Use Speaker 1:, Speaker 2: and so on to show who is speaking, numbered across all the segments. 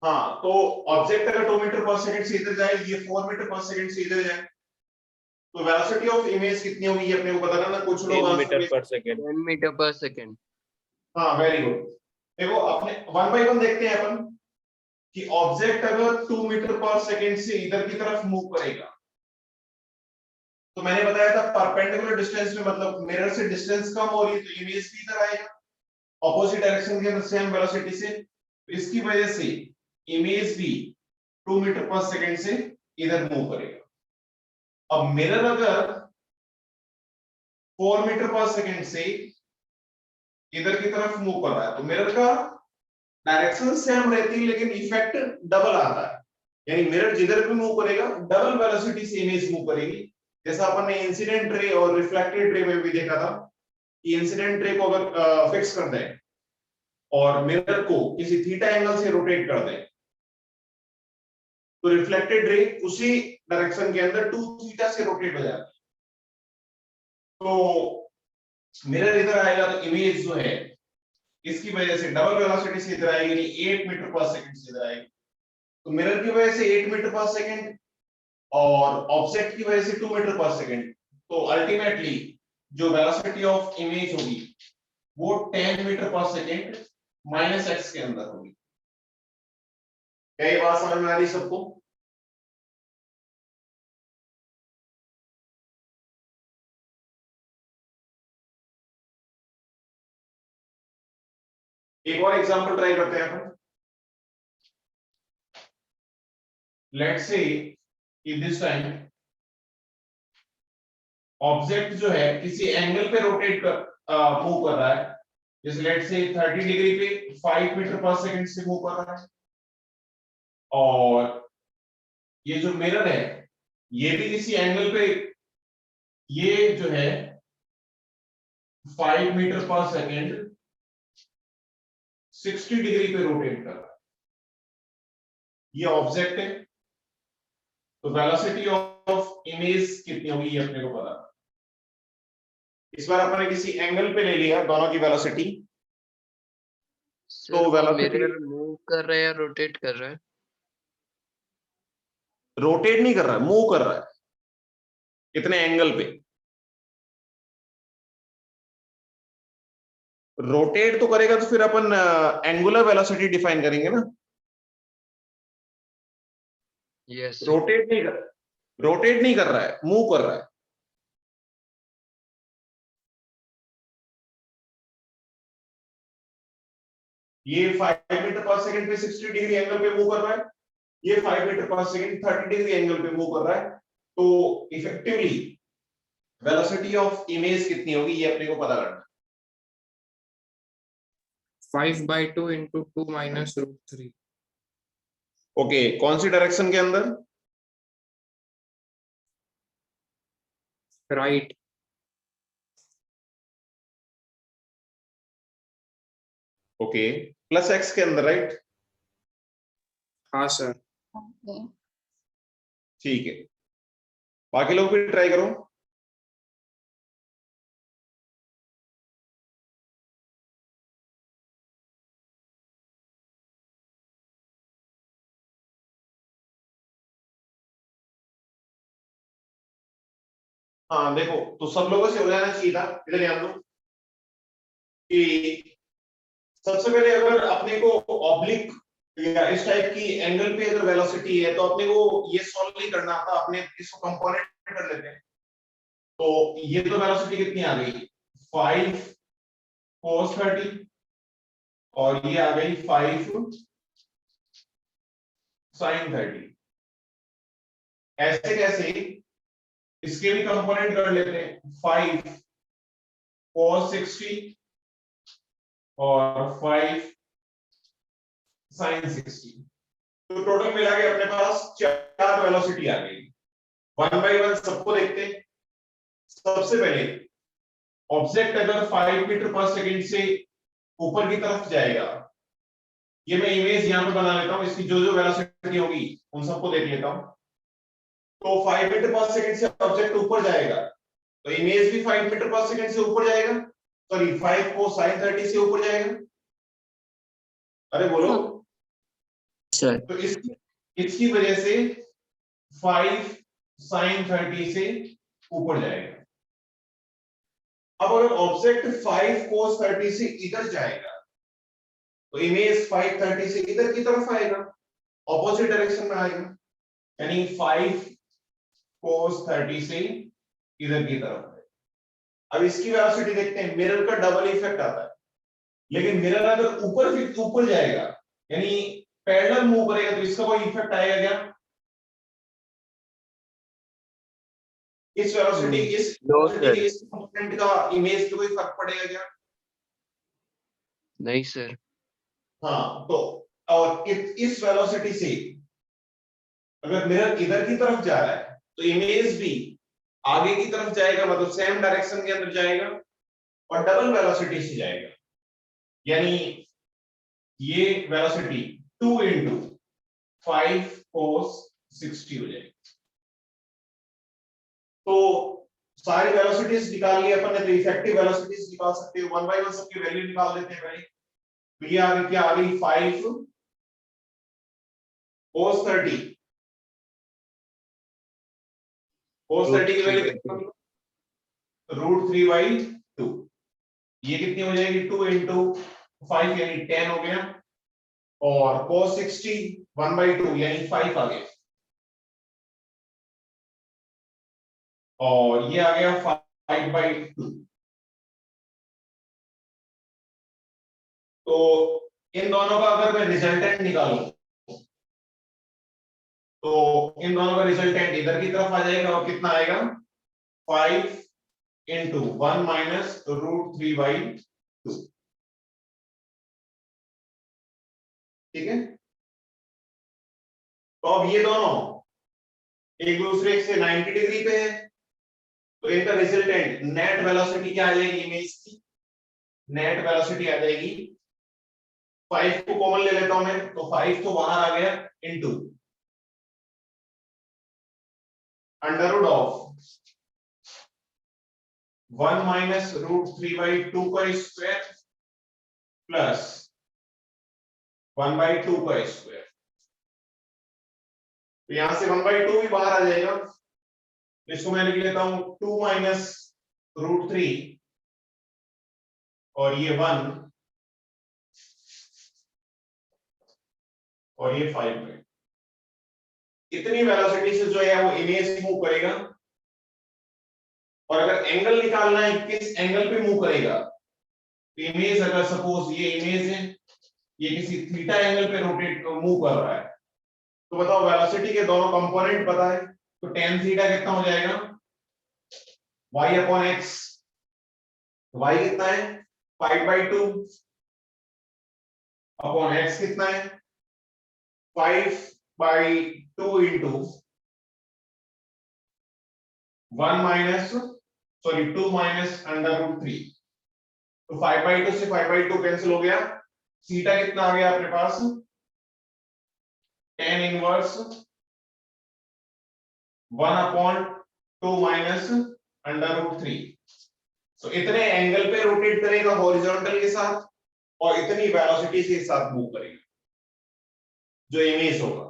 Speaker 1: हाँ, तो ऑब्जेक्ट अगर 2 मीटर पर सेकंड से इधर जाए, ये 4 मीटर पर सेकंड से इधर जाए, तो वेलोसिटी ऑफ इमेज कितनी होगी ये अपने को पता ना। कुछ लोग
Speaker 2: 10
Speaker 1: आंसर
Speaker 2: मीटर पर सेकेंड।
Speaker 3: 10 मीटर पर सेकेंड।
Speaker 1: हाँ, वेरी गुड। देखो अपने 1 बाय 1 देखते हैं अपन कि ऑब्जेक्ट अगर 2 मीटर पर सेकंड से इधर की तरफ मूव करेगा, तो मैंने बताया था परपेंडिकुलर डिस्टेंस में, मतलब मिरर से डिस्टेंस कम हो रही है तो इमेज भी इधर आएगा ऑपोजिट डायरेक्शन के अंदर सेम वेलोसिटी से। इसकी वजह से इमेज भी 2 मीटर पर सेकंड से इधर मूव करेगा। अब मिरर अगर 4 मीटर पर सेकंड से इधर की तरफ मूव कर रहा है, तो मिरर का डायरेक्शन सेम रहती है लेकिन इफेक्ट डबल आता है, यानी मिरर जिधर भी मूव करेगा डबल वेलोसिटी से इमेज मूव करेगी। जैसा अपन ने इंसिडेंट रे और रिफ्लेक्टेड रे में भी देखा था कि इंसिडेंट रे को अगर फिक्स कर दें और मिरर को किसी थीटा एंगल से रोटेट कर दें, तो रिफ्लेक्टेड रे उसी डायरेक्शन के अंदर 2 थीटा से रोटेट हो जाती है। तो मिरर इधर आएगा तो इमेज जो है इसकी वजह से डबल वेलोसिटी से इधर आएगी, यानी 8 मीटर पर सेकंड से इधर आएगी। तो मिरर की वजह से 8 मीटर पर सेकंड और ऑब्जेक्ट की वजह से 2 मीटर पर सेकंड, तो अल्टीमेटली जो वेलोसिटी ऑफ इमेज होगी वो 10 मीटर पर सेकंड माइनस एक्स के अंदर होगी। क्या ये बात समझ में आ रही सबको? एक और एग्जांपल ट्राई करते हैं अपन। लेट्स से कि दिस टाइम ऑब्जेक्ट जो है किसी एंगल पे रोटेट कर मूव कर रहा है, जैसे लेट्स से 30 डिग्री पे 5 मीटर पर सेकंड से मूव कर रहा है, और ये जो मिरर है ये भी किसी एंगल पे, ये जो है 5 मीटर पर सेकंड 60 डिग्री पे रोटेट कर रहा है। ये ऑब्जेक्ट है, तो वेलोसिटी ऑफ इमेज कितनी होगी ये अपने को पता। इस बार अपने किसी एंगल पे ले लिया दोनों की वेलोसिटी,
Speaker 3: तो
Speaker 1: वेलोसिटी
Speaker 3: मिरर मूव कर रहा है या रोटेट कर रहा है?
Speaker 1: रोटेट नहीं कर रहा है, मूव कर रहा है कितने एंगल पे। रोटेट तो करेगा तो फिर अपन एंगुलर वेलोसिटी डिफाइन करेंगे ना।
Speaker 3: यस।
Speaker 1: रोटेट नहीं कर रहा है, मूव कर रहा है। ये 5 मीटर पर सेकंड पे 60 डिग्री एंगल पे मूव कर रहा है, ये 5 मीटर पर सेकंड 30 डिग्री एंगल पे मूव कर रहा है। तो इफेक्टिवली वेलोसिटी ऑफ इमेज कितनी होगी ये अपने को पता करना।
Speaker 4: 5/2 into 2 minus √3।
Speaker 1: ओके, कौन सी डायरेक्शन के अंदर?
Speaker 4: राइट।
Speaker 1: ओके, प्लस एक्स के अंदर, राइट?
Speaker 4: हाँ सर।
Speaker 1: ठीक है, बाकी लोग भी ट्राई करो। हाँ देखो, तो सब लोगों से हो जाना चाहिए था। इधर ध्यान दो कि सबसे पहले अगर अपने को ऑब्लिक या इस टाइप की एंगल पे अगर वेलोसिटी है तो अपने को ये सॉल्व नहीं करना आता, अपने इसको कंपोनेंट कर लेते हैं। तो ये तो वेलोसिटी कितनी आ गई 5 cos 30 और ये आ गई 5 sin 30। ऐसे कैसे इसके भी कंपोनेंट कर लेते हैं, 5 cos 60 और 5 sin 60। तो टोटल मिला के अपने पास 4 वेलोसिटी आ गई। 1 बाय 1 सबको देखते हैं। सबसे पहले ऑब्जेक्ट अगर 5 मीटर पर सेकंड से ऊपर की तरफ जाएगा, ये मैं इमेज यहां पे बना लेता हूं, इसकी जो जो वेलोसिटी होगी उन सबको देख लेता हूं। तो 5 मीटर पर सेकंड से ऑब्जेक्ट ऊपर जाएगा तो इमेज भी 5 मीटर पर सेकंड से ऊपर जाएगा, सॉरी 5 को sin 30 से ऊपर जाएगा। अरे बोलो
Speaker 3: सर
Speaker 1: तो इसकी वजह से 5 sin 30 से ऊपर जाएगा। अब अगर ऑब्जेक्ट 5 cos 30 से इधर जाएगा तो इमेज 530 से इधर की तरफ आएगा, ऑपोजिट डायरेक्शन में आएगा, यानी 5 cos 30 से इधर की तरफ है। अब इसकी वेलोसिटी देखते हैं, मिरर का डबल इफेक्ट आता है, लेकिन मिरर अगर ऊपर जाएगा यानी पैरेलल मूव करेगा तो इसका कोई इफेक्ट आएगा क्या? इस वेलोसिटी इस
Speaker 3: नो
Speaker 1: वेलोसिटी
Speaker 3: सर,
Speaker 1: इस कंपोनेंट का इमेज पे कोई फर्क पड़ेगा क्या?
Speaker 3: नहीं सर।
Speaker 1: हाँ, तो और इस वेलोसिटी से अगर मिरर इधर की तरफ जा रहा है तो इमेज भी आगे की तरफ जाएगा, मतलब सेम डायरेक्शन के अंदर जाएगा और डबल वेलोसिटी से जाएगा, यानी ये वेलोसिटी 2 into 5 cos 60 हो जाएगी। तो सारी वेलोसिटीज निकाल ली अपन ने, तो इफेक्टिव वेलोसिटीज निकाल सकते हो, 1 by 1 सबकी वैल्यू निकाल देते हैं भाई। तो ये आ गई क्या? आ गई 5 cos 30, cos 30 की वैल्यू कितनी? √3/2। ये कितनी हो जाएगी? 2 into 5 यानी 10 हो गया, और cos 60 1/2 यानी 5 आ गया, और ये आ गया 5/2। तो इन दोनों का अगर मैं रिजल्टेंट निकालूं तो इन दोनों का रिजल्टेंट इधर की तरफ आ जाएगा, और कितना आएगा? 5 into 1 minus √3/2। ठीक है, तो अब ये दोनों एक दूसरे से 90 डिग्री पे है, तो इनका रिजल्टेंट नेट वेलोसिटी क्या आ जाएगी? इमेज की नेट वेलोसिटी आ जाएगी, 5 को कॉमन ले लेता हूं मैं, तो 5 तो बाहर आ गया, into under root of 1 minus √3/2 का स्क्वायर प्लस 1/2 का स्क्वायर। तो यहां से 1/2 भी बाहर आ जाएगा, तो इसको मैं लिख लेता हूं 2 minus √3 और ये 1 और ये 5 है। इतनी वेलोसिटी से जो है वो इमेज मूव करेगा, और अगर एंगल निकालना है किस एंगल पे मूव करेगा, तो इमेज अगर सपोज ये इमेज है, ये किसी थीटा एंगल पे रोटेट मूव कर रहा है, तो बताओ वेलोसिटी के दोनों कंपोनेंट पता है, तो tan थीटा कितना हो जाएगा? y/x। y कितना है? 5/2 अपॉन x कितना है? 5/2 into 1 minus सॉरी 2 minus √3। तो 5/2 से 5/2 कैंसिल हो गया, थीटा कितना आ गया अपने पास? tan inverse 1/2 minus √3। तो इतने एंगल पे रोटेट करेगा हॉरिजॉन्टल के साथ, और इतनी वेलोसिटी के साथ मूव करेगा जो इमेज होगा।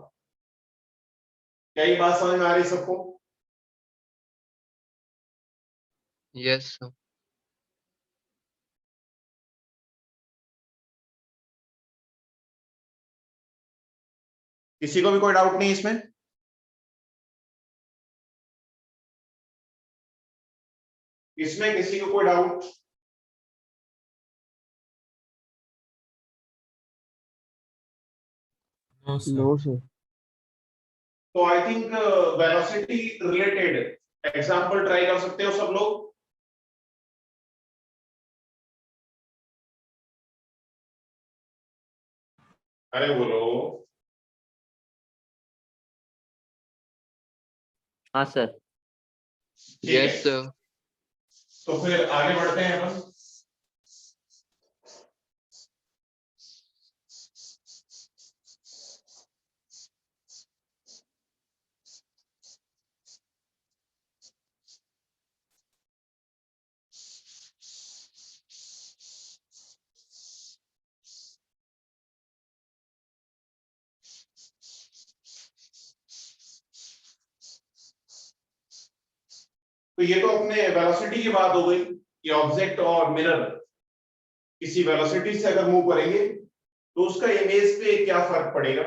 Speaker 1: क्या ये बात समझ में आ रही सबको?
Speaker 3: Yes sir.
Speaker 1: किसी को भी कोई डाउट नहीं इसमें? इसमें किसी को कोई doubt?
Speaker 4: No
Speaker 2: no
Speaker 4: sir.
Speaker 2: Sir.
Speaker 1: तो I think velocity related example try कर सकते हो सब लोग। अरे बोलो।
Speaker 2: हाँ सर।
Speaker 1: ठीक है,
Speaker 3: यस सर।
Speaker 1: तो फिर आगे बढ़ते हैं अपन। तो ये तो अपने वेलोसिटी की बात हो गई कि ऑब्जेक्ट और मिरर किसी वेलोसिटी से अगर मूव करेंगे तो उसका इमेज पे क्या फर्क पड़ेगा,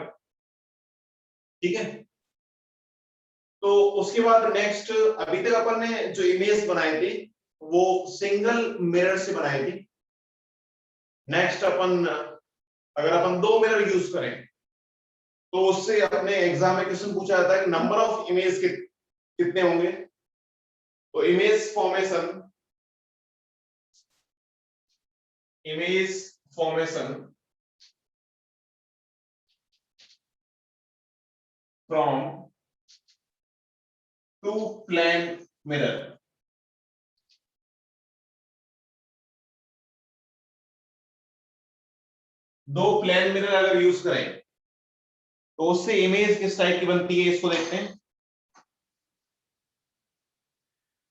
Speaker 1: ठीक है। तो उसके बाद नेक्स्ट, अभी तक अपन ने जो इमेज बनाए थे वो सिंगल मिरर से बनाए थे। नेक्स्ट अपन, अगर अपन दो मिरर यूज करें तो उससे अपने एग्जाम में क्वेश्चन पूछा जाता है नंबर ऑफ इमेज कितने होंगे। तो image formation from two plane mirror, दो प्लेन मिरर अगर यूज करें तो उससे इमेज किस टाइप की बनती है, इसको देखते हैं।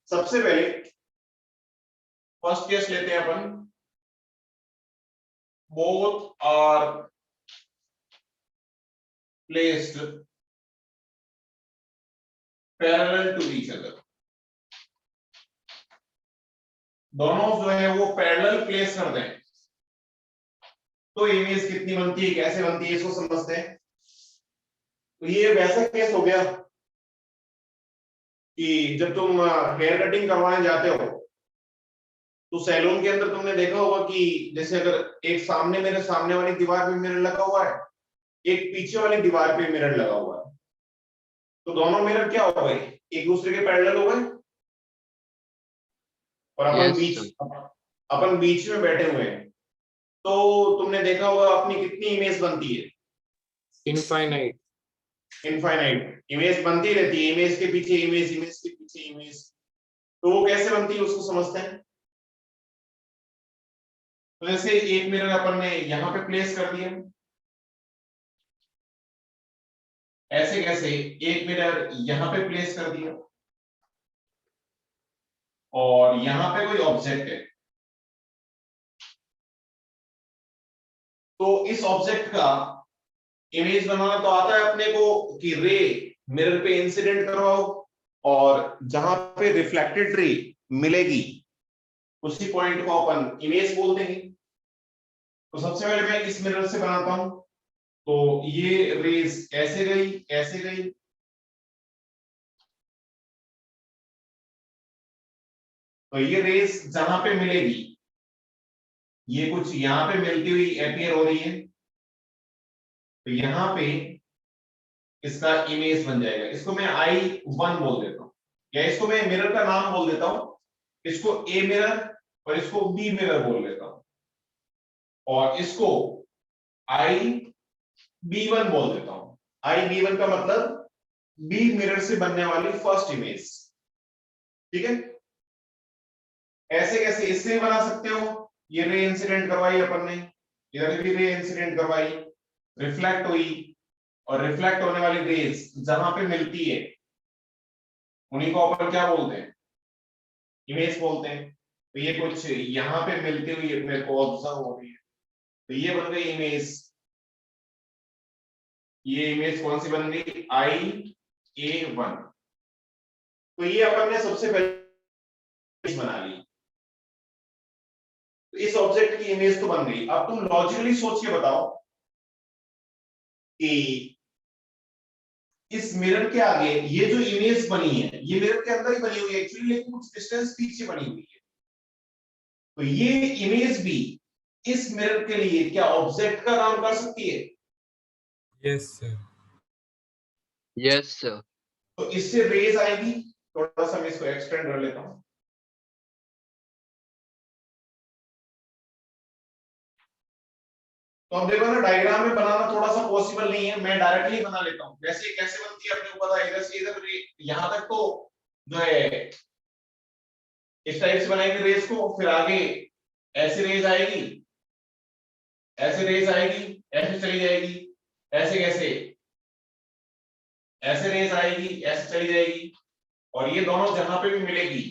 Speaker 1: सबसे पहले फर्स्ट केस लेते हैं अपन, both are placed parallel to each other, दोनों जो है वो पैरेलल प्लेस कर दें तो इमेज कितनी बनती है, कैसे बनती है, इसको समझते हैं। तो ये वैसा केस हो गया कि जब तुम हेयर कटिंग करवाने जाते हो तो सैलून के अंदर तुमने देखा होगा कि जैसे अगर एक सामने, मेरे सामने वाली दीवार पे मिरर लगा हुआ है, एक पीछे वाली दीवार पे मिरर लगा हुआ है, तो दोनों मिरर क्या हो गए, एक दूसरे के पैरेलल हो गए और
Speaker 3: Yes, sir.
Speaker 1: अपन बीच में बैठे हुए हैं। तो तुमने देखा होगा अपनी कितनी इमेज बनती है,
Speaker 4: इनफाइनाइट।
Speaker 1: इनफाइनाइट इमेज बनती रहती है, इमेज के पीछे इमेज, इमेज के पीछे इमेज। तो वो कैसे बनती है उसको समझते हैं। तो जैसे एक मिरर अपन ने यहां पे प्लेस कर दिया, ऐसे कैसे एक मिरर यहां पे प्लेस कर दिया और यहां पे कोई ऑब्जेक्ट है, तो इस ऑब्जेक्ट का इमेज बनाना तो आता है अपने को कि रे मिरर पे इंसिडेंट करवाओ और जहां पे रिफ्लेक्टेड रे मिलेगी उसी पॉइंट को अपन इमेज बोल देंगे। तो सबसे पहले मैं इस मिरर से बनाता हूं, तो ये रेज ऐसे गई, ऐसे गई, तो ये रेज जहां पे मिलेगी ये कुछ यहां पे मिलती हुई अपियर हो रही है, तो यहां पे इसका इमेज बन जाएगा। इसको मैं I1 बोल देता हूं, या इसको मैं मिरर का नाम बोल देता हूं, इसको ए मिरर और इसको बी मिरर बोल देता हूं और इसको I B1 बोल देता हूं। I B1 का मतलब बी मिरर से बनने वाली फर्स्ट इमेज, ठीक है। ऐसे कैसे इससे भी बना सकते हो, ये रे इंसिडेंट करवाई अपन ने, इधर भी रे इंसिडेंट करवाई, रिफ्लेक्ट हुई और रिफ्लेक्ट होने वाली रेज जहां पे मिलती है उन्हीं को अपन क्या बोलते हैं, इमेज बोलते हैं। तो ये कुछ यहां पे मिलती हुई मेरे को ऑब्जर्व हो रही है, तो ये बन गई इमेज। ये इमेज कौन सी बन गई, IA1। तो ये अपन ने सबसे पहले बना ली, तो इस ऑब्जेक्ट की इमेज तो बन गई। अब तुम लॉजिकली सोच के बताओ कि इस मिरर के आगे ये जो इमेज बनी है ये मिरर के अंदर ही बनी हुई है एक्चुअली, लेकिन कुछ डिस्टेंस पीछे बनी हुई है, तो ये इमेज भी इस मिरर के लिए क्या ऑब्जेक्ट का काम कर सकती है।
Speaker 2: Yes sir.
Speaker 3: Yes, sir.
Speaker 1: तो इससे रेज आएगी, थोड़ा सा मैं इसको एक्सटेंड कर लेता हूं। तो अब देखो ना, डायग्राम में बनाना थोड़ा सा पॉसिबल नहीं है, मैं डायरेक्टली बना लेता हूं। वैसे कैसे बनती है अपने को पता है, इधर से इधर यहां तक तो जो है इस टाइप से बनाएंगे रेस को, फिर आगे ऐसे रेस आएगी, ऐसे रेस आएगी, ऐसे चली जाएगी, ऐसे कैसे ऐसे रेस आएगी, ऐसे चली जाएगी, और ये दोनों जहां पे भी मिलेगी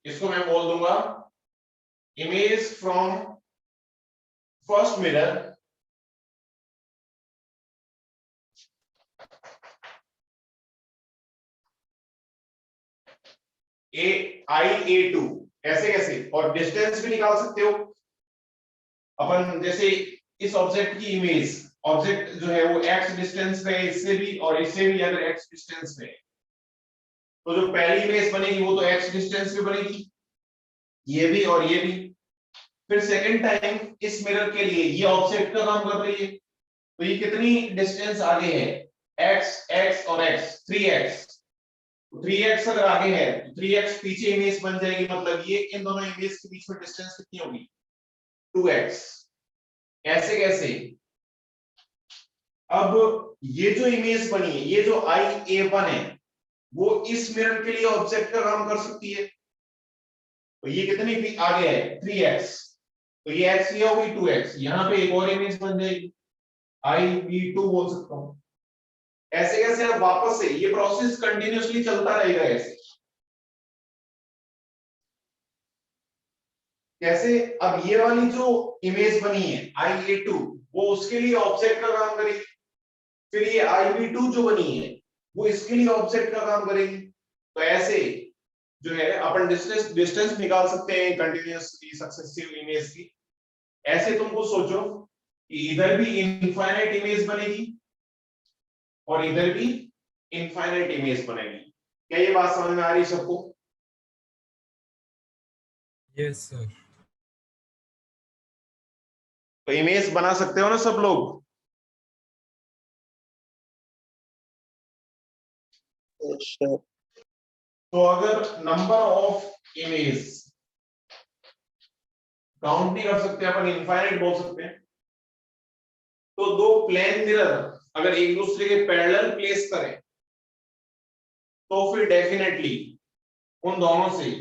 Speaker 1: इसको मैं बोल दूंगा image from first mirror IA2 ऐसे कैसे, और डिस्टेंस भी निकाल सकते हो अपन, जैसे इस ऑब्जेक्ट की इमेज, ऑब्जेक्ट जो है वो x डिस्टेंस पे है इससे भी, और इससे भी अगर x डिस्टेंस पे है, तो जो पहली इमेज बनेगी वो तो x डिस्टेंस पे बनेगी, ये भी और ये भी। फिर सेकंड टाइम इस मिरर के लिए ये ऑब्जेक्ट का काम कर रही है, तो ये कितनी डिस्टेंस आगे है, x x और x 3x, 3x अगर आगे है तो 3x पीछे इमेज बन जाएगी, मतलब ये इन दोनों इमेज के बीच में डिस्टेंस कितनी होगी, 2x। ऐसे कैसे, अब ये जो इमेज बनी है, ये जो IA1 है, वो इस मिरर के लिए ऑब्जेक्ट का काम कर सकती है, तो ये कितनी आगे है 3x, तो ये x ये होगी 2x, यहां पे एक और इमेज बन जाएगी IV2 बोल सकता हूं। ऐसे कैसे, अब वापस से ये प्रोसेस कंटिन्यूअसली चलता रहेगा ऐसे कैसे, अब ये वाली जो इमेज बनी है IA2 वो उसके लिए ऑब्जेक्ट का काम करेगी, फिर ये IV2 जो बनी है वो इसके लिए ऑब्जेक्ट का काम करेगी, तो ऐसे जो है अपन डिस्टेंस निकाल सकते हैं कंटिन्यूअसली सक्सेसिव इमेज की। ऐसे तुमको सोचो कि इधर भी इनफाइनाइट इमेज बनेगी और इधर भी इनफाइनाइट इमेज बनेगी। क्या ये बात समझ में आ रही है सबको?
Speaker 2: Yes, sir.
Speaker 1: तो इमेज बना सकते हो ना सब लोग? तो अगर नंबर ऑफ इमेज काउंट नहीं कर सकते अपन, इनफाइनाइट बोल सकते हैं, तो दो प्लेन मिरर अगर एक दूसरे के पैरेलल प्लेस करें तो फिर डेफिनेटली उन दोनों से,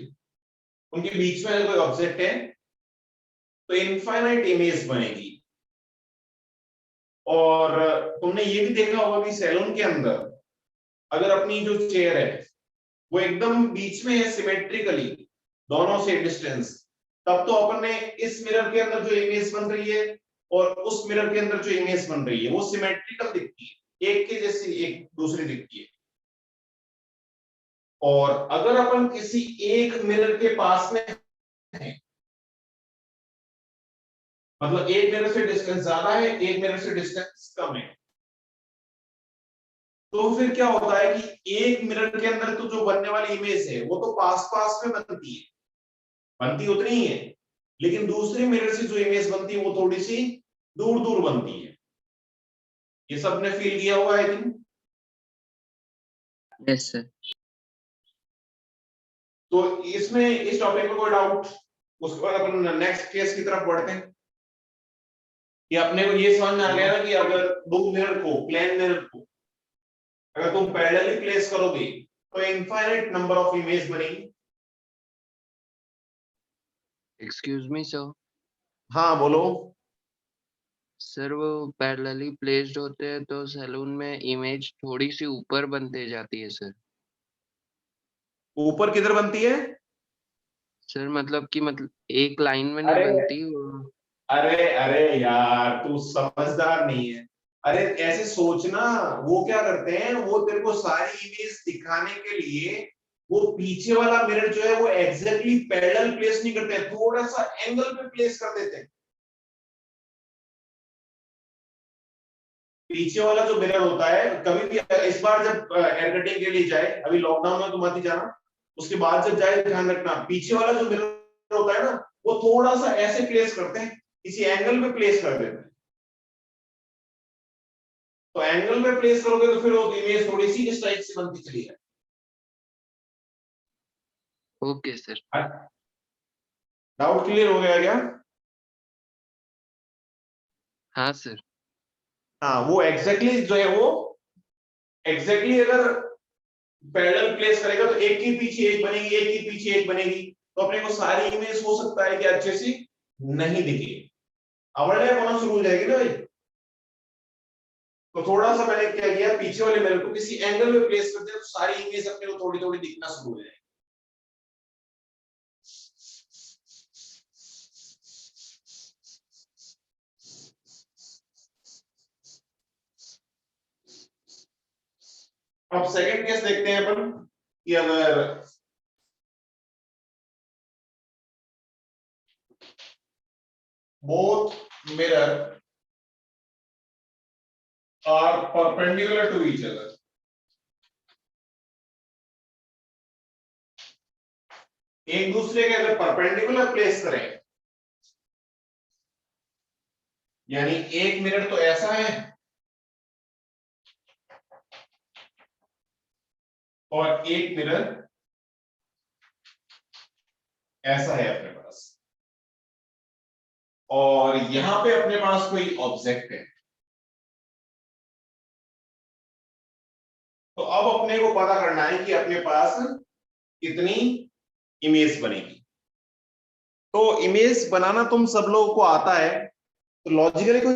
Speaker 1: उनके बीच में अगर कोई ऑब्जेक्ट है तो इनफाइनाइट इमेज बनेगी। और तुमने ये भी देखा होगा कि सैलून के अंदर अगर अपनी जो चेयर है वो एकदम बीच में है सिमेट्रिकली, दोनों से डिस्टेंस, तब तो अपन ने इस मिरर के अंदर जो इमेज बन रही है और उस मिरर के अंदर जो इमेज बन रही है वो सिमेट्रिकल दिखती है, एक के जैसी एक दूसरी दिखती है। और अगर अपन किसी एक मिरर के पास में है, मतलब एक मिरर से डिस्टेंस ज्यादा है, एक मिरर से डिस्टेंस कम है, तो फिर क्या होता है कि एक मिरर के अंदर तो जो बनने वाली इमेज है वो तो पास पास में बनती है, बनती उतनी ही है, लेकिन दूसरे मिरर से जो इमेज बनती है वो थोड़ी सी दूर दूर बनती है। ये सबने फील किया होगा आई थिंक।
Speaker 3: Yes, sir.
Speaker 1: तो इसमें इस टॉपिक में कोई डाउट? उसके बाद अपन नेक्स्ट केस की तरफ बढ़ते हैं कि अपने को ये समझ में आ गया ना कि अगर दो मिरर को, प्लेन मिरर को अगर तुम पैरेलली प्लेस करोगे तो इनफाइनाइट नंबर ऑफ इमेज बनेगी।
Speaker 3: Excuse me, sir.
Speaker 1: हाँ बोलो।
Speaker 3: सर वो पैरेलली प्लेस्ड होते हैं तो सैलून में इमेज थोड़ी सी ऊपर बनते जाती है सर।
Speaker 1: ऊपर किधर बनती है?
Speaker 3: सर मतलब कि मतलब एक लाइन में नहीं
Speaker 1: अरे
Speaker 3: बनती वो।
Speaker 1: अरे अरे यार तू समझदार नहीं है। अरे ऐसे सोचना, वो क्या करते हैं, वो तेरे को सारी इमेज दिखाने के लिए वो पीछे वाला मिरर जो है वो एग्जैक्टली पैरेलल प्लेस नहीं करते हैं, थोड़ा सा एंगल पे प्लेस कर देते हैं। पीछे वाला जो मिरर होता है, कभी भी इस बार जब हेयर कटिंग के लिए जाए, अभी लॉकडाउन में तो मत ही जाना, उसके बाद जब जाए ध्यान रखना, पीछे वाला जो मिरर होता है ना वो थोड़ा सा ऐसे प्लेस करते हैं, किसी एंगल पे प्लेस कर देते हैं। तो एंगल पे प्लेस करोगे तो फिर वो इमेज थोड़ी सी इस टाइप से बनती चली जाए।
Speaker 3: Okay sir.
Speaker 1: डाउट क्लियर हो गया क्या?
Speaker 3: हाँ सर।
Speaker 1: हाँ, वो एग्जैक्टली जो है वो एग्जैक्टली अगर पैरेलल प्लेस करेगा तो एक के पीछे एक बनेगी, एक के पीछे एक बनेगी, तो अपने को सारी इमेज हो सकता है कि अच्छे से नहीं दिखे, आवड़ने होना शुरू हो जाएगी ना भाई। तो थोड़ा सा मैंने क्या किया, पीछे वाले मिरर को किसी एंगल में प्लेस कर दिया तो सारी इमेज अपने को थोड़ी थोड़ी दिखना शुरू हो जाएगी। अब सेकंड केस देखते हैं अपन कि अगर both mirror are perpendicular to each other. एक दूसरे के अगर परपेंडिकुलर प्लेस करें, यानी एक मिरर तो ऐसा है और एक मिरर ऐसा है अपने पास, और यहां पे अपने पास कोई ऑब्जेक्ट है, तो अब अपने को पता करना है कि अपने पास कितनी इमेज बनेगी। तो इमेज बनाना तुम सब लोगों को आता है, तो लॉजिकली कोई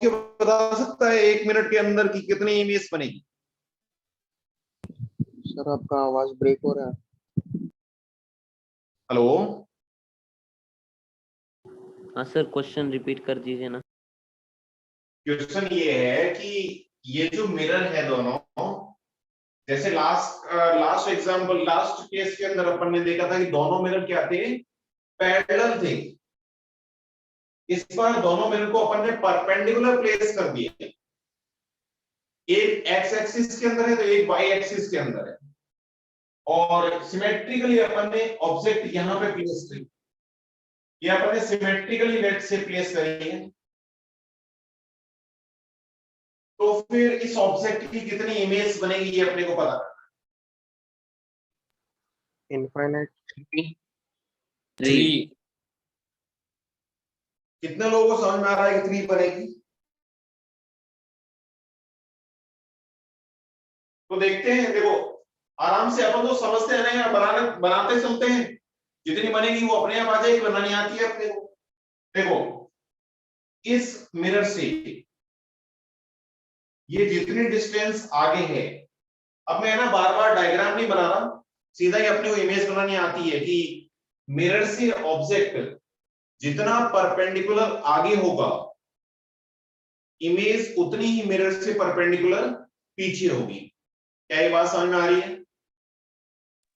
Speaker 1: बता सकता है 1 मिनट के अंदर की कितनी इमेज बनेगी?
Speaker 3: सर आपका आवाज ब्रेक हो रहा है।
Speaker 1: हेलो,
Speaker 5: हाँ सर, क्वेश्चन रिपीट कर दीजिए ना।
Speaker 1: क्वेश्चन ये है कि ये जो मिरर है दोनों, जैसे लास्ट एग्जांपल, लास्ट केस के अंदर अपन ने देखा था कि दोनों मिरर क्या थे, पैरेलल थे। इस बार दोनों मिरर को अपन ने परपेंडिकुलर प्लेस कर दिया, एक एक्स एक्सिस के अंदर है तो एक वाई एक्सिस के अंदर है, और सिमेट्रिकली अपन ने ऑब्जेक्ट यहां पे प्लेस करी, ये अपन ने सिमेट्रिकली लेट से प्लेस करी है। तो फिर इस ऑब्जेक्ट की कितनी इमेज बनेगी ये अपने को पता करना है।
Speaker 3: इनफाइनाइट
Speaker 5: 3।
Speaker 1: कितने लोगों को समझ में आ रहा है कि 3 बनेगी? तो देखते हैं, देखो आराम से अपन तो समझते हैं ना, बनाते चलते हैं, जितनी बनेगी वो अपने आप आ जाएगी, बनानी आती है अपने को। देखो इस मिरर से ये जितनी डिस्टेंस आगे है, अब मैं ना बार बार डायग्राम नहीं बना रहा, सीधा ही अपने को इमेज बनानी आती है कि मिरर से ऑब्जेक्ट जितना परपेंडिकुलर आगे होगा, इमेज उतनी ही मिरर से परपेंडिकुलर पीछे होगी। क्या ये बात समझ में आ रही है?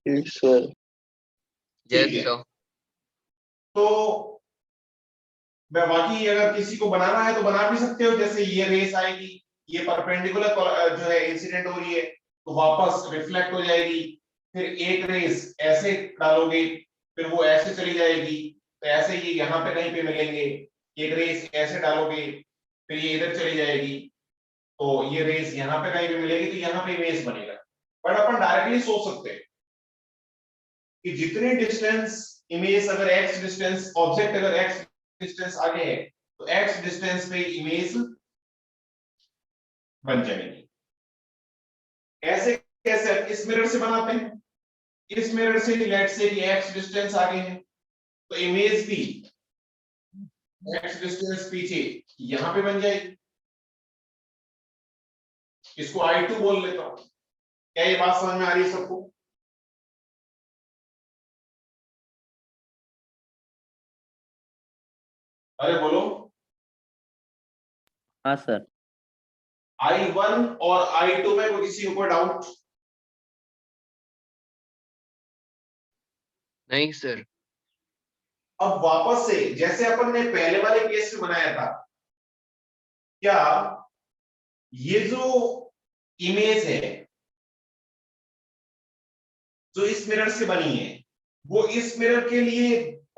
Speaker 3: सर
Speaker 1: ठीक है। तो मैं बाकी अगर किसी को बनाना है तो बना भी सकते हो, जैसे ये रेस आएगी, ये परपेंडिकुलर जो है इंसिडेंट हो रही है, तो वापस रिफ्लेक्ट हो जाएगी, फिर एक रेस ऐसे डालोगे, फिर वो ऐसे चली जाएगी, तो ऐसे ये यहाँ पे कहीं पे मिलेंगे, एक रेस ऐसे डालोगे, फिर ये इधर चली जाएगी, तो ये रेस यहाँ पे कहीं पे मिलेगी, तो यहाँ पे इमेज बनेगा। बट अपन डायरेक्टली सोच सकते हैं कि जितनी डिस्टेंस इमेज, अगर एक्स डिस्टेंस ऑब्जेक्ट अगर एक्स डिस्टेंस आगे है तो एक्स डिस्टेंस पे इमेज बन जाएगी। ऐसे कैसे इस मिरर से बनाते हैं, इस मिरर से लेट से कि एक्स डिस्टेंस आगे है तो इमेज भी एक्स डिस्टेंस पीछे यहां पे बन जाएगी। इसको I2 बोल लेता हूं। क्या ये बात समझ में आ रही है सबको? अरे बोलो।
Speaker 5: हाँ सर।
Speaker 1: I1 और I2 में कोई किसी ऊपर डाउट?
Speaker 3: नहीं सर।
Speaker 1: अब वापस से जैसे अपन ने पहले वाले केस में बनाया था, क्या ये जो इमेज है जो इस मिरर से बनी है वो इस मिरर के लिए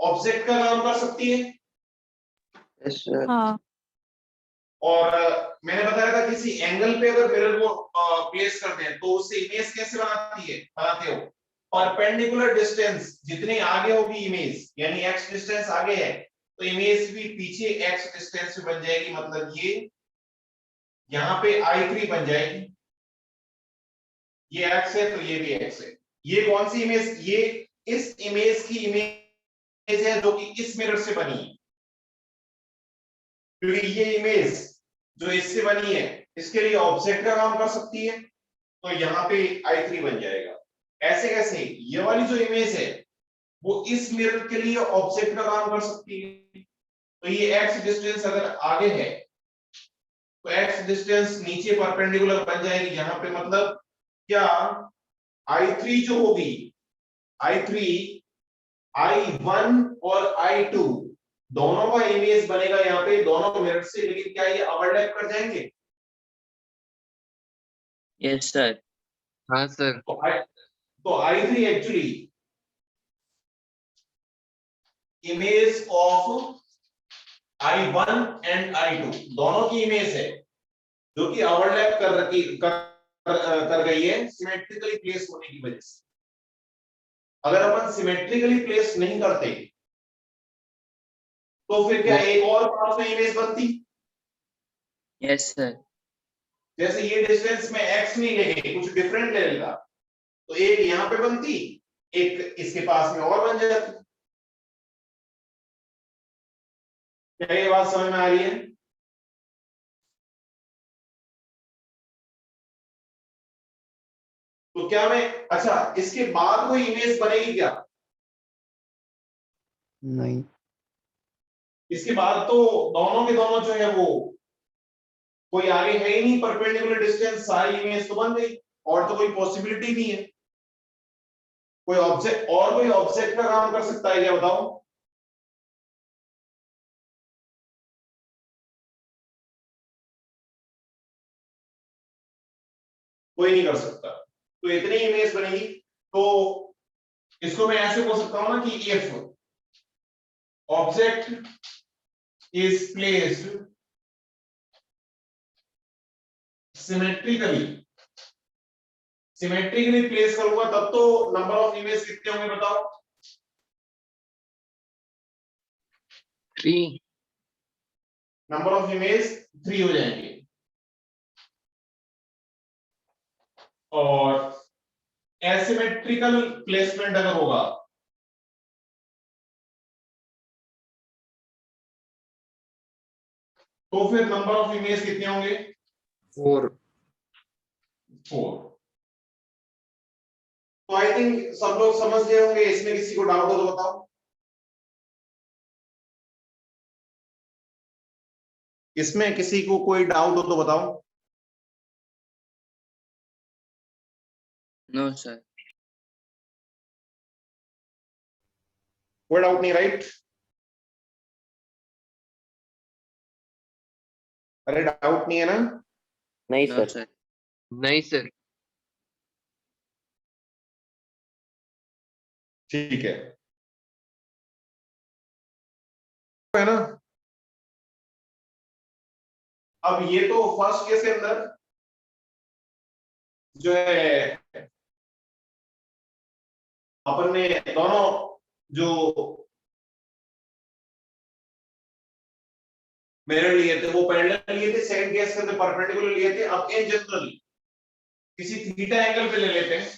Speaker 1: ऑब्जेक्ट का काम कर सकती है?
Speaker 3: Yes sir.
Speaker 6: हाँ
Speaker 1: और मैंने बताया था किसी एंगल पे अगर मिरर को प्लेस करते हैं तो उससे इमेज कैसे बनाते हो? परपेंडिकुलर डिस्टेंस जितनी आगे होगी इमेज, यानी एक्स डिस्टेंस आगे है तो इमेज भी पीछे एक्स डिस्टेंस पे बन जाएगी, मतलब ये यहाँ पे I3 बन जाएगी, ये एक्स है तो ये भी एक्स है। ये कौन सी इमेज? ये इस इमेज की इमेज है जो कि इस मिरर से बनी है, क्योंकि ये इमेज जो इससे बनी है इसके लिए ऑब्जेक्ट का काम कर सकती है, तो यहाँ पे I3 बन जाएगा। ऐसे कैसे? ये वाली जो इमेज है वो इस मिरर के लिए ऑब्जेक्ट का काम कर सकती है, तो ये एक्स डिस्टेंस अगर आगे है तो एक्स डिस्टेंस नीचे परपेंडिकुलर बन जाएगी यहाँ पे, मतलब क्या I3 जो होगी, I3 I1 और I2 दोनों का इमेज बनेगा यहाँ पे दोनों मिरर से, लेकिन क्या ये ओवरलैप कर जाएंगे?
Speaker 5: Yes sir.
Speaker 3: हाँ सर।
Speaker 1: तो I3 actually image of I1 and I2 दोनों की इमेज है जो कि ओवरलैप कर गई है सिमेट्रिकली प्लेस होने की वजह से। अगर अपन सिमेट्रिकली प्लेस नहीं करते तो फिर क्या एक और पास में इमेज बनती?
Speaker 5: Yes sir.
Speaker 1: जैसे ये डिस्टेंस में x नहीं लेंगे, कुछ डिफरेंट ले लेगा, तो एक यहां पे बनती, एक इसके पास में और बन जाती। क्या ये बात समझ में आ रही है? तो क्या मैं, अच्छा इसके बाद कोई इमेज बनेगी क्या?
Speaker 6: नहीं।
Speaker 1: इसके बाद तो दोनों के दोनों जो है वो कोई आगे है ही नहीं, परपेंडिकुलर डिस्टेंस, सारी इमेज तो बन गई और तो कोई पॉसिबिलिटी नहीं है। कोई ऑब्जेक्ट और कोई ऑब्जेक्ट का काम कर सकता है क्या, बताओ? कोई नहीं कर सकता। तो इतनी इमेज बनेगी। तो इसको मैं ऐसे बोल सकता हूं ना कि if object is placed symmetrically, symmetrically place करूंगा तब तो नंबर ऑफ इमेज कितने होंगे बताओ?
Speaker 3: 3।
Speaker 1: नंबर ऑफ इमेज 3 हो जाएंगे। और एसिमेट्रिकल प्लेसमेंट अगर होगा तो फिर नंबर ऑफ इमेज कितने होंगे?
Speaker 4: 4।
Speaker 1: 4। तो आई थिंक सब लोग समझ गए होंगे। इसमें किसी को डाउट हो तो बताओ। इसमें किसी को कोई डाउट हो तो बताओ।
Speaker 3: No sir.
Speaker 1: कोई डाउट नहीं, राइट? अरे डाउट नहीं है ना?
Speaker 5: नहीं
Speaker 3: नो
Speaker 5: सर।
Speaker 3: सर। नहीं सर।
Speaker 1: ठीक है ना? अब ये तो फर्स्ट केस के अंदर जो है अपन ने दोनों जो मिरर लिए थे वो पैरेलल लिए थे, सेकंड केस के अंदर परपेंडिकुलर लिए थे। अब इन जनरल किसी थीटा एंगल पे ले लेते हैं।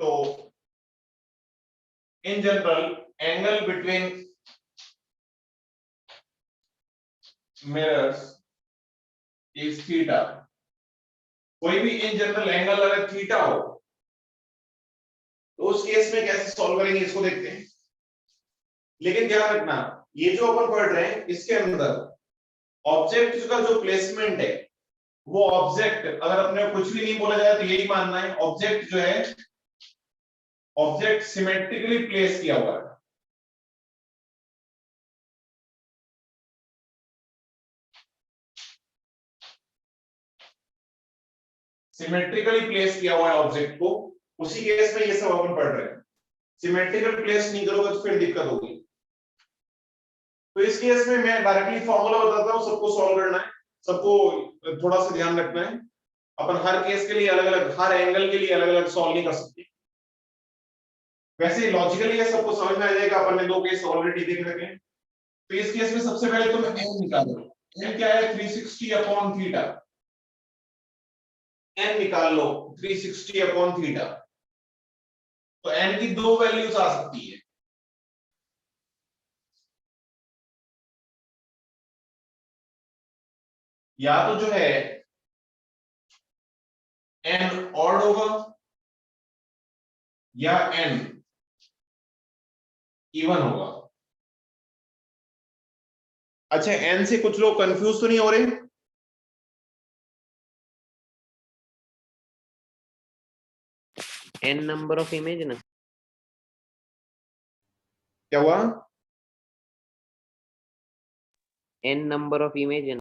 Speaker 1: तो in general angle between mirrors is theta. कोई भी इन जनरल एंगल अगर थीटा हो तो उस केस में कैसे सॉल्व करेंगे इसको देखते हैं। लेकिन ध्यान रखना, ये जो अपन पढ़ रहे हैं इसके अंदर ऑब्जेक्ट का जो प्लेसमेंट है वो ऑब्जेक्ट, अगर अपने कुछ भी नहीं बोला जाए तो यही मानना है ऑब्जेक्ट जो है ऑब्जेक्ट सिमेट्रिकली प्लेस किया हुआ है। सिमेट्रिकली प्लेस किया हुआ है ऑब्जेक्ट को, उसी केस में ये सब अपन पढ़ रहे हैं। सिमेट्रिकल प्लेस नहीं करोगे तो फिर दिक्कत होगी। तो इस केस में मैं डायरेक्टली फॉर्मूला बताता हूं, सबको सॉल्व करना है, सबको थोड़ा सा ध्यान रखना है। अपन हर केस के लिए अलग अलग, हर एंगल के लिए अलग अलग सॉल्व नहीं कर सकते। वैसे लॉजिकली ये सबको समझ में आ जाएगा, अपन ने दो केस ऑलरेडी देख रखे हैं। तो इस केस में सबसे पहले तो मैं एन निकालूंगा। एन क्या है? 360 अपॉन थीटा। एन निकाल लो 360 अपॉन थीटा। तो एन की दो वैल्यूज आ सकती है। या तो जो है एन ऑड होगा या एन इवन होगा। अच्छा, एन से कुछ लोग कंफ्यूज तो नहीं हो रहे?
Speaker 6: n number of image ना?
Speaker 1: क्या हुआ?
Speaker 6: n number of image है ना?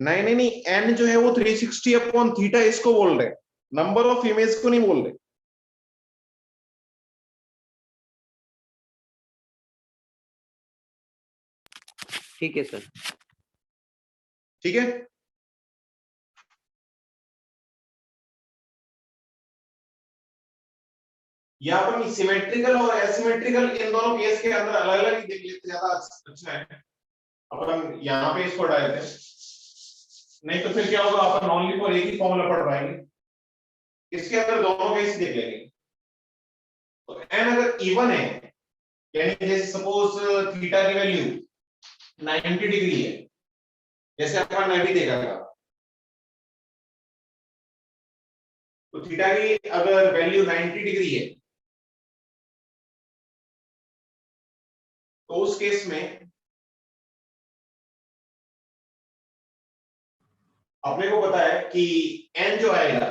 Speaker 1: नहीं नहीं नहीं, एन जो है वो 360 अपॉन थीटा इसको बोल रहे हैं, नंबर ऑफ इमेज को नहीं बोल रहे।
Speaker 6: ठीक है सर।
Speaker 1: ठीक है, यहाँ पर सिमेट्रिकल और एसिमेट्रिकल इन दोनों केस के अंदर अलग अलग ही देख लेते, ज्यादा अच्छा है। अपन यहाँ पे इसको हटा देते हैं, नहीं तो फिर क्या होगा, अपन ओनली फॉर एक ही फॉर्मूला पढ़ पाएंगे। इसके अंदर दोनों केस देख लेंगे। तो एन अगर इवन है, यानी जैसे सपोज थीटा की वैल्यू 90 डिग्री है, जैसे अपन ने अभी देखा था, तो थीटा की अगर वैल्यू 90 डिग्री है, तो उस केस में अपने को पता है कि एन जो आएगा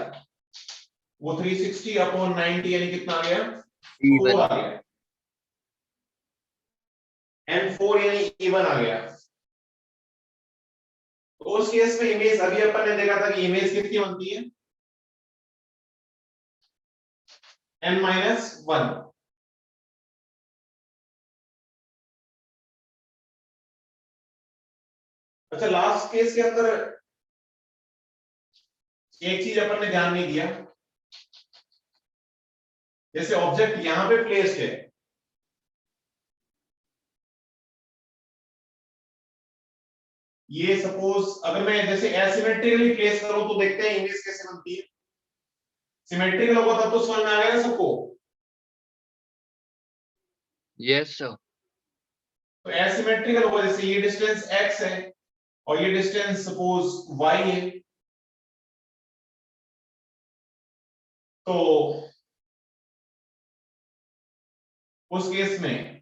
Speaker 1: वो 360 अपॉन 90 यानी कितना आ गया, 4 आ गया। एन 4 यानी इवन आ गया। तो उस केस में इमेज, अभी अपन ने देखा था कि इमेज कितनी बनती है, n-1। अच्छा, लास्ट केस के अंदर एक चीज अपन ने ध्यान नहीं दिया, जैसे ऑब्जेक्ट यहां पे प्लेस्ड है, ये सपोज अगर मैं जैसे एसिमेट्रिकली प्लेस करूं तो देखते हैं इमेज कैसे बनती है। सिमेट्रिकल होगा तब तो समझ में आ गया ना सबको।
Speaker 3: Yes sir.
Speaker 1: तो एसिमेट्रिकल होगा, जैसे ये डिस्टेंस x है और ये डिस्टेंस सपोज y है, तो उस केस में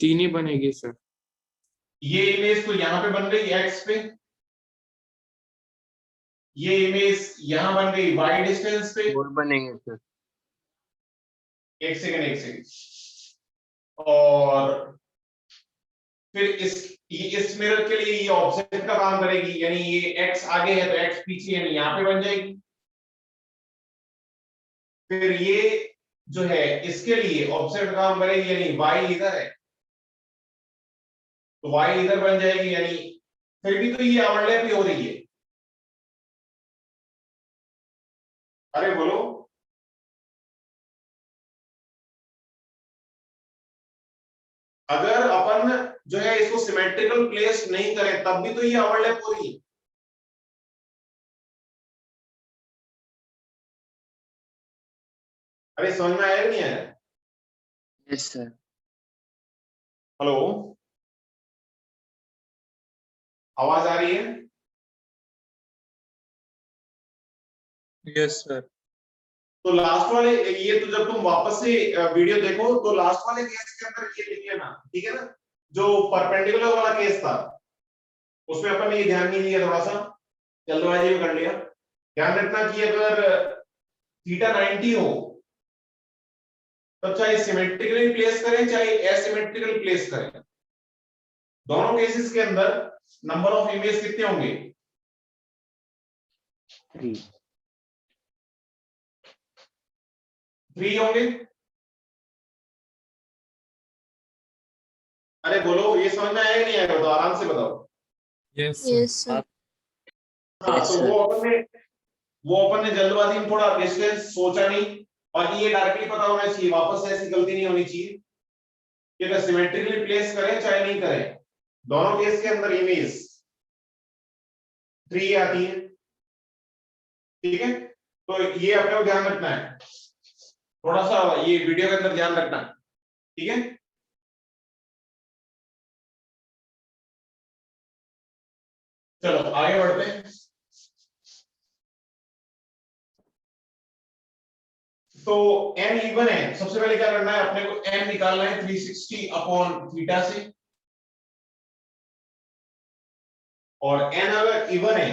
Speaker 4: 3 ही बनेगी सर।
Speaker 1: ये इमेज तो यहां पे बन गई x पे, ये इमेज यहां बन गई y डिस्टेंस पे।
Speaker 3: और बनेंगे सर।
Speaker 1: एक सेकंड, और फिर इस मिरर के लिए ये ऑब्जेक्ट का काम करेगी, यानी ये x आगे है तो x पीछे, यानी यहां पे बन जाएगी। फिर ये जो है इसके लिए ऑब्जेक्ट काम करेगी, यानी y इधर है तो y इधर बन जाएगी, यानी फिर भी तो ये ओवरलैप ही हो रही है। अरे बोलो, अगर अपन जो है इसको सिमेट्रिकल प्लेस नहीं करें तब भी तो ये ओवरलैप हो रही है। अरे समझ में आया नहीं आया?
Speaker 5: Yes sir.
Speaker 1: हेलो, आवाज आ रही है?
Speaker 4: Yes sir.
Speaker 1: तो लास्ट वाले, ये तो जब तुम वापस से वीडियो देखो तो लास्ट वाले केस के अंदर ये लिख लेना, ठीक है ना? जो परपेंडिकुलर वाला केस था उसमें अपन ने ये ध्यान नहीं दिया, थोड़ा सा जल्दबाजी में कर लिया। ध्यान रखना कि अगर थीटा 90 हो तब चाहे सिमेट्रिकली प्लेस करें चाहे एसिमेट्रिकली प्लेस करें, दोनों केसेस के अंदर नंबर ऑफ इमेज कितने होंगे? 3 होंगे। अरे बोलो, ये समझ में आया कि नहीं आया? बताओ, आराम से बताओ।
Speaker 2: Yes,
Speaker 7: Yes,
Speaker 2: sir.
Speaker 7: sir.
Speaker 1: हाँ,
Speaker 5: Yes,
Speaker 1: तो
Speaker 5: sir.
Speaker 1: वो अपन ने जल्दबाजी में थोड़ा डिस्टेंस सोचा नहीं, और ये डायरेक्टली पता होना चाहिए, वापस से ऐसी गलती नहीं होनी चाहिए कि अगर सिमेट्रिकली प्लेस करें चाहे नहीं करें, दोनों केस के अंदर इमेज 3 आती है। ठीक है, तो ये अपने को ध्यान रखना है, थोड़ा सा ये वीडियो के अंदर ध्यान रखना, ठीक है? चलो आगे बढ़ते हैं। तो n इवन है, सबसे पहले क्या करना है, अपने को n निकालना है 360 अपॉन थीटा से, और n अगर इवन है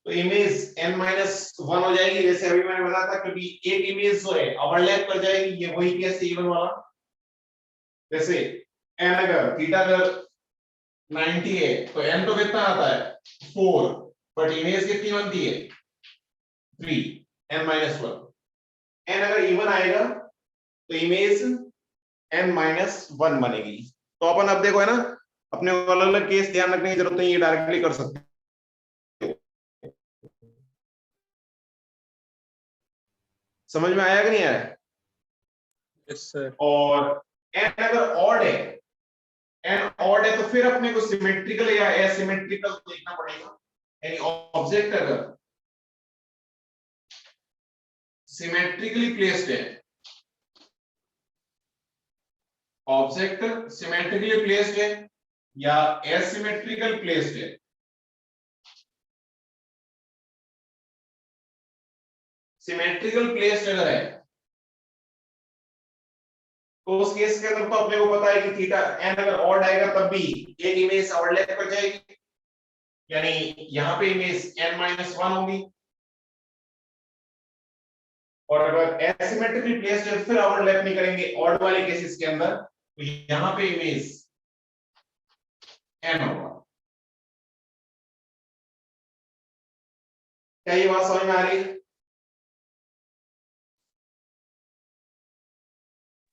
Speaker 1: तो इमेज n माइनस 1 हो जाएगी, जैसे अभी मैंने बताया था, क्योंकि एक इमेज जो है ओवरलैप कर जाएगी, ये वही केस है इवन वाला। जैसे n अगर थीटा अगर 90 है तो n तो कितना आता है 4, बट इमेज कितनी बनती है 3, n माइनस 1। n अगर इवन आएगा तो इमेज n माइनस 1 बनेगी। तो अपन अब देखो है ना, अपने को अलग अलग केस ध्यान रखने की जरूरत नहीं, ये डायरेक्टली कर सकते हैं। समझ में आया कि नहीं आया?
Speaker 4: Yes sir.
Speaker 1: और n अगर ऑड है, n ऑड है तो फिर अपने को सिमेट्रिकल या एसिमेट्रिकल देखना पड़ेगा। यानी ऑब्जेक्ट अगर सिमेट्रिकली प्लेस्ड है, ऑब्जेक्ट सिमेट्रिकली प्लेस्ड है या एसिमेट्रिकल प्लेस्ड है, सिमेट्रिकल प्लेस्ड अगर है तो उस केस के अंदर तो अपने को पता है कि थीटा n अगर ऑड आएगा तब भी एक इमेज ओवरलैप कर जाएगी, यानी यहां पे इमेज n माइनस 1 होगी, और अगर एसिमेट्रिकली प्लेस्ड है तो फिर ओवरलैप नहीं करेंगे ऑड वाले केसेस के अंदर, तो यहां पे इमेज n होगा। क्या ये बात समझ में आ रही है?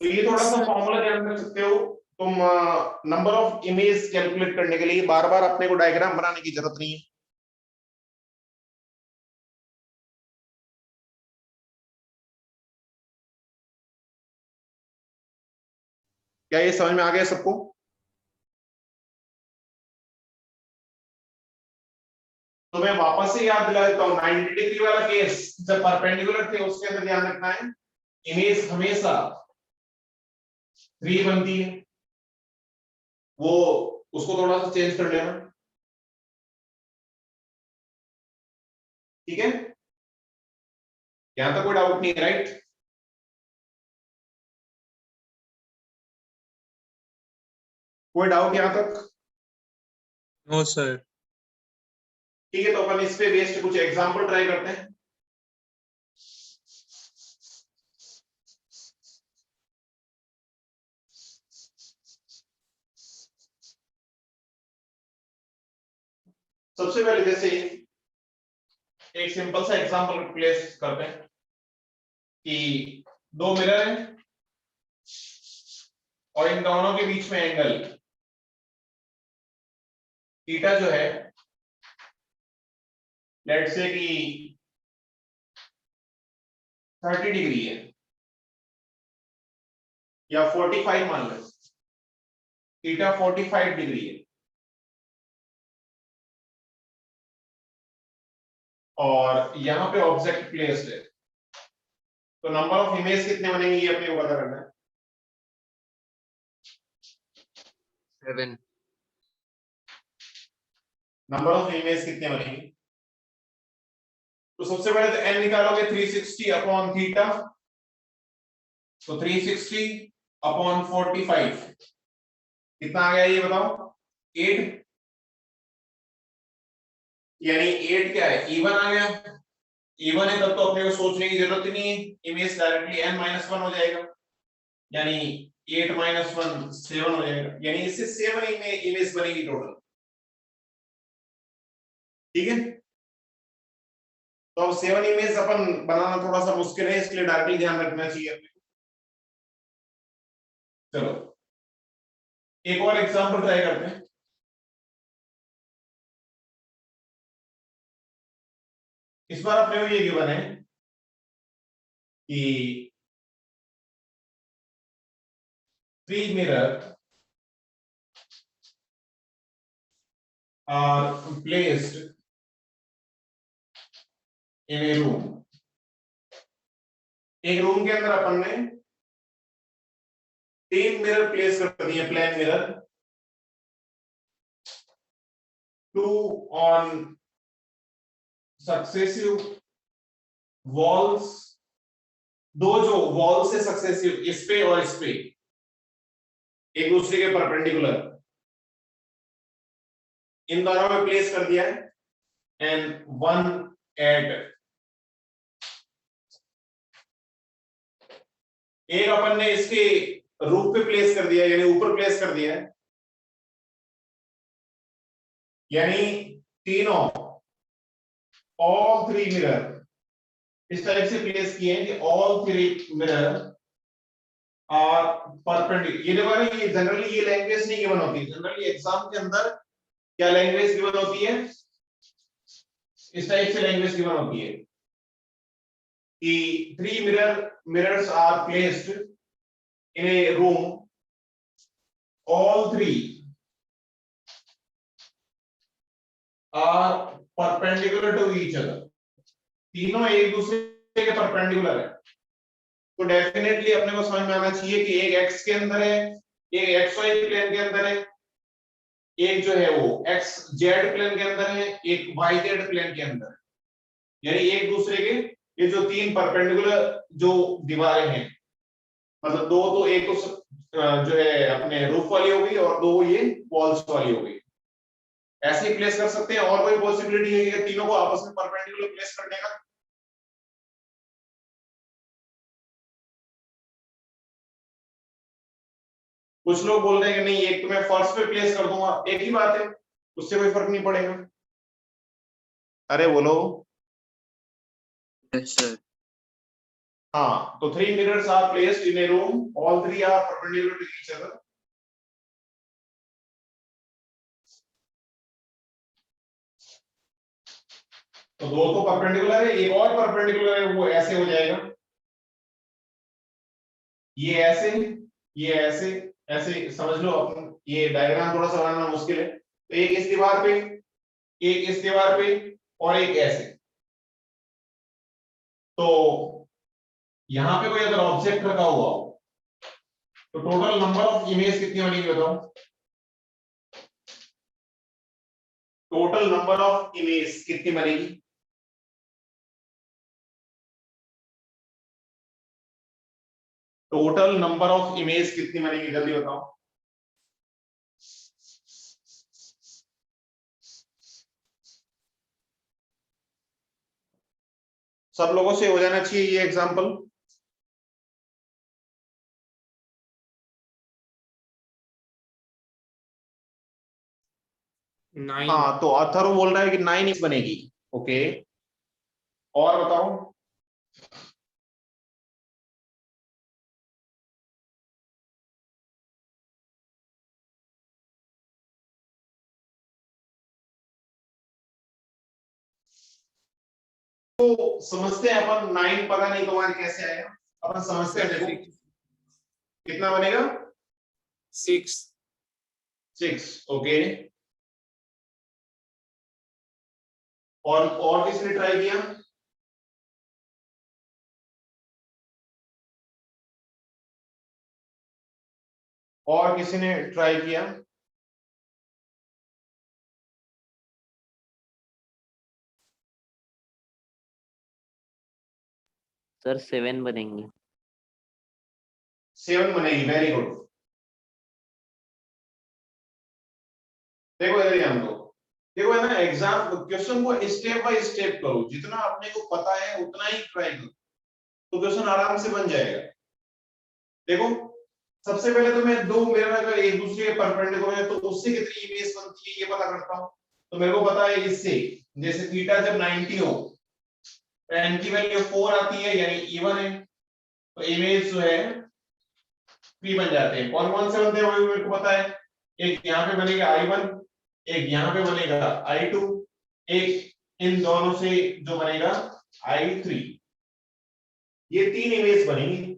Speaker 1: तो ये थोड़ा सा फॉर्मूला ध्यान रख सकते हो तुम, नंबर ऑफ इमेज कैलकुलेट करने के लिए बार बार अपने को डायग्राम बनाने की जरूरत नहीं है। क्या ये समझ में आ गया सबको? तो मैं वापस से याद दिला देता हूं, 90 डिग्री वाला केस जब परपेंडिकुलर थे उसके अंदर ध्यान रखना है, इमेज हमेशा 3 बनती है, वो उसको थोड़ा सा चेंज कर लेना, ठीक है? यहां तक कोई डाउट नहीं है, राइट? कोई डाउट यहां तक?
Speaker 2: No sir.
Speaker 1: ठीक है, तो अपन इस पे बेस्ड कुछ एग्जांपल ट्राई करते हैं। सबसे पहले जैसे एक सिंपल सा एग्जांपल प्लेस करते हैं कि दो मिरर हैं और इन दोनों के बीच में एंगल थीटा जो है, लेट से कि 30 डिग्री है या 45 मान लो, थीटा 45 डिग्री है, और यहां पे ऑब्जेक्ट प्लेस्ड है, तो नंबर ऑफ इमेज कितने बनेंगे ये अपने को पता करना है।
Speaker 3: 7।
Speaker 1: नंबर ऑफ इमेज कितने बनेंगे? तो सबसे पहले तो n निकालोगे 360 अपॉन थीटा, तो 360 अपॉन 45 कितना आ गया ये बताओ? 8। यानी 8 क्या है, इवन आ गया। इवन है तब तो अपने को सोचने की जरूरत ही नहीं है, इमेज डायरेक्टली n माइनस 1 हो जाएगा, यानी 8 माइनस 1 7 हो जाएगा, यानी इससे 7 इमेज बनेगी टोटल, ठीक है? तो अब 7 इमेज अपन बनाना थोड़ा सा मुश्किल है, इसलिए डायरेक्टली ध्यान रखना चाहिए अपने को। चलो एक और एग्जांपल ट्राई करते हैं। इस बार अपने को ये गिवन है कि 3 mirror are placed in a room। एक रूम के अंदर अपन ने 3 मिरर प्लेस कर दिए, plane mirror, 2 on successive walls दो जो वॉल से सक्सेसिव, इस पे और इस पे एक दूसरे के परपेंडिकुलर, इन दोनों में प्लेस कर दिया है, एंड वन एट, एक अपन ने इसके रूफ पे प्लेस कर दिया, यानी ऊपर प्लेस कर दिया है, यानी तीनों ऑल थ्री मिरर इस टाइप से प्लेस किए हैं कि all three mirror are perpendicular. ये देखो ना, ये जनरली ये लैंग्वेज नहीं गिवन होती, जनरली एग्जाम के अंदर क्या लैंग्वेज गिवन होती है, इस टाइप से लैंग्वेज गिवन होती है कि three mirrors are placed in a room, all three are perpendicular to each other, तीनों एक दूसरे के परपेंडिकुलर है। तो डेफिनेटली अपने को समझ में आना चाहिए कि एक एक्स के अंदर है, एक एक्स वाई प्लेन के अंदर है, एक जो है वो एक्स जेड प्लेन के अंदर है, एक वाई जेड प्लेन के अंदर है, यानी एक दूसरे के ये जो तीन परपेंडिकुलर जो दीवारें हैं, मतलब दो तो एक तो जो है अपने रूफ वाली हो गई और दो ये वॉल्स वाली हो गई, ऐसे ही प्लेस कर सकते हैं। और कोई पॉसिबिलिटी है कि तीनों को आपस में परपेंडिकुलर प्लेस करने का? कुछ लोग बोल रहे हैं कि नहीं, एक तो मैं फर्श पे प्लेस कर दूंगा, एक ही बात है, उससे कोई फर्क नहीं पड़ेगा। अरे बोलो।
Speaker 5: Yes, sir.
Speaker 1: हाँ, तो three mirrors are placed in a room, all three are perpendicular to each other. तो दो तो परपेंडिकुलर है, एक और परपेंडिकुलर है, वो ऐसे हो जाएगा, ये ऐसे, ये ऐसे, ऐसे समझ लो। अपन ये डायग्राम थोड़ा सा बनाना मुश्किल है, तो एक इस दीवार पे, एक इस दीवार पे और एक ऐसे। तो यहां पे कोई अगर ऑब्जेक्ट रखा हुआ हो तो टोटल नंबर ऑफ इमेज कितनी बनेगी बताओ? टोटल नंबर ऑफ इमेज कितनी बनेगी? टोटल नंबर ऑफ इमेज कितनी बनेगी, जल्दी बताओ। सब लोगों से हो जाना चाहिए ये एग्जांपल।
Speaker 4: नाइन।
Speaker 1: हाँ, तो अथर्व बोल रहा है कि 9 इमेज बनेगी। ओके, और बताओ। तो समझते हैं अपन, 9 पता नहीं तुम्हारे कैसे आएगा, अपन समझते हैं। देखो कितना बनेगा,
Speaker 4: 6।
Speaker 1: 6। ओके, और किसने ट्राई किया? और किसी ने ट्राई किया?
Speaker 6: सर 7 बनेंगे।
Speaker 1: 7 बनेगी, वेरी गुड। देखो इधर ध्यान दो, देखो है ना, एग्जाम क्वेश्चन को स्टेप बाय स्टेप करो, जितना अपने को पता है उतना ही ट्राई करो, तो क्वेश्चन आराम से बन जाएगा। देखो सबसे पहले तो मैं दो मिरर अगर एक दूसरे के परपेंडिकुलर है तो उससे कितनी इमेज बनती है ये पता करता हूं। तो मेरे को पता है इससे, जैसे थीटा जब 90 हो तो n की वैल्यू 4 आती है, यानी इवन है, तो इमेज जो है 3 बन जाते हैं। कौन कौन से बनते हैं वो मेरे को पता है, एक यहाँ पे बनेगा I1, एक यहाँ पे बनेगा I2, एक इन दोनों से जो बनेगा I3, ये 3 इमेज बनेगी।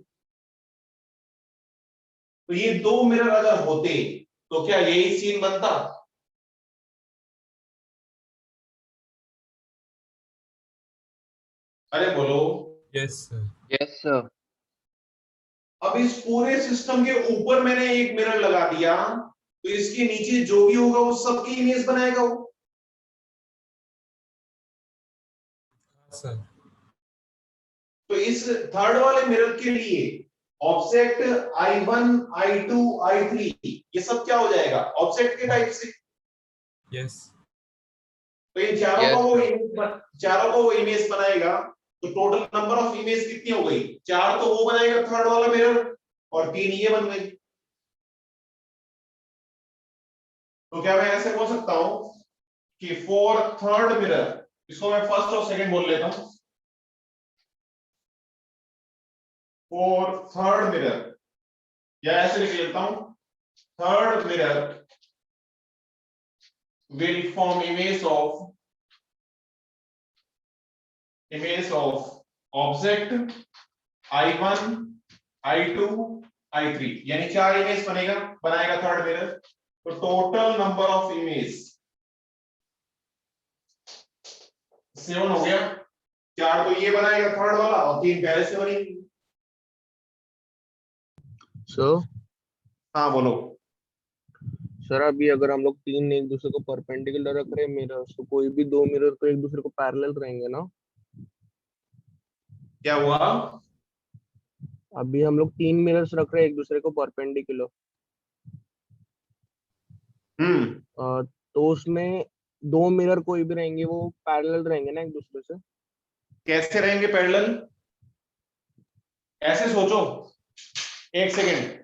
Speaker 1: तो ये दो मिरर अगर होते तो क्या यही सीन बनता? अरे बोलो।
Speaker 2: Yes sir.
Speaker 3: Yes sir.
Speaker 1: अब इस पूरे सिस्टम के ऊपर मैंने एक मिरर लगा दिया, तो इसके नीचे जो भी होगा वो सबकी इमेज बनाएगा वो।
Speaker 2: सर
Speaker 1: तो इस थर्ड वाले मिरर के लिए ऑब्जेक्ट I1, I2, I3 ये सब क्या हो जाएगा, ऑब्जेक्ट के टाइप से।
Speaker 2: Yes.
Speaker 1: तो इन चारों
Speaker 3: Yes,
Speaker 1: का वो
Speaker 3: sir.
Speaker 1: चारों को वो इमेज बनाएगा। तो टोटल नंबर ऑफ इमेज कितनी हो गई, 4 तो वो बनाएगा थर्ड वाला मिरर और 3 ये बन गई। तो क्या मैं ऐसे बोल सकता हूं कि फॉर थर्ड मिरर, इसको मैं फर्स्ट और सेकंड बोल लेता हूं, फॉर थर्ड मिरर, या ऐसे लिख लेता हूं, third mirror will form image of object I1, I2, I3 यानी 4 इमेज बनाएगा थर्ड मिरर। तो टोटल नंबर ऑफ इमेज 7 हो गया। 4 तो ये बनाएगा थर्ड वाला और 3 पहले से बनेगी।
Speaker 7: सर
Speaker 1: हाँ बोलो।
Speaker 7: सर अभी अगर हम लोग तीन एक दूसरे को परपेंडिकुलर रख रहे हैं मिरर्स, तो कोई भी दो मिरर तो एक दूसरे को पैरेलल रहेंगे ना।
Speaker 1: क्या हुआ,
Speaker 7: अभी हम लोग तीन मिरर्स रख रहे हैं एक दूसरे को परपेंडिकुलर, तो उसमें दो मिरर कोई भी रहेंगे वो पैरेलल रहेंगे ना एक दूसरे से।
Speaker 1: कैसे रहेंगे पैरेलल, ऐसे सोचो, एक सेकेंड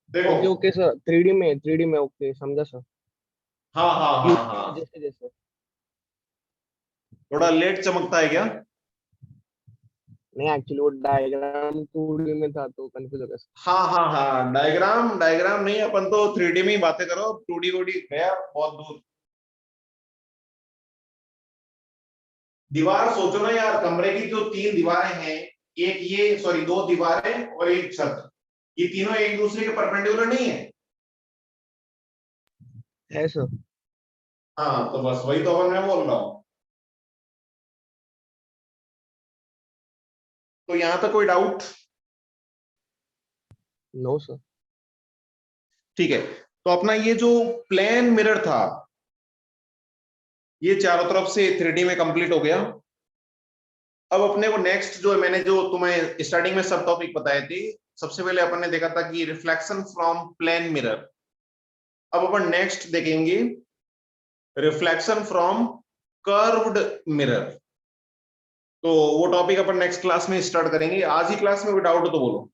Speaker 1: देखो।
Speaker 7: ओके ओके सर, 3D में ओके समझा सर।
Speaker 1: हाँ हाँ हाँ हाँ,
Speaker 7: जैसे जैसे
Speaker 1: थोड़ा लेट चमकता है क्या।
Speaker 7: नहीं, एक्चुअली वो डायग्राम 2D में था तो कंफ्यूज हो गया सर।
Speaker 1: हाँ हाँ हाँ, डायग्राम नहीं, अपन तो 3D में ही बातें करो, 2D वोडी गया बहुत दूर। दीवार सोचो ना यार, कमरे की जो 3 दीवारें हैं, एक ये सॉरी 2 दीवारें और एक छत, ये तीनों एक दूसरे के परपेंडिकुलर नहीं है।
Speaker 7: है सर।
Speaker 1: हाँ तो बस वही तो मैं बोल रहा हूं। तो यहां तक कोई डाउट,
Speaker 7: नो सर।
Speaker 1: ठीक है। तो अपना ये जो प्लेन मिरर था, ये चारों तरफ से 3D में कंप्लीट हो गया। अब अपने को नेक्स्ट जो मैंने जो तुम्हें स्टार्टिंग में सब टॉपिक बताए थे, सबसे पहले अपन ने देखा था कि रिफ्लेक्शन फ्रॉम प्लेन मिरर। अब अपन नेक्स्ट देखेंगे रिफ्लेक्शन फ्रॉम कर्व्ड मिरर। तो वो टॉपिक अपन नेक्स्ट क्लास में स्टार्ट करेंगे। आज ही क्लास में कोई डाउट हो तो बोलो।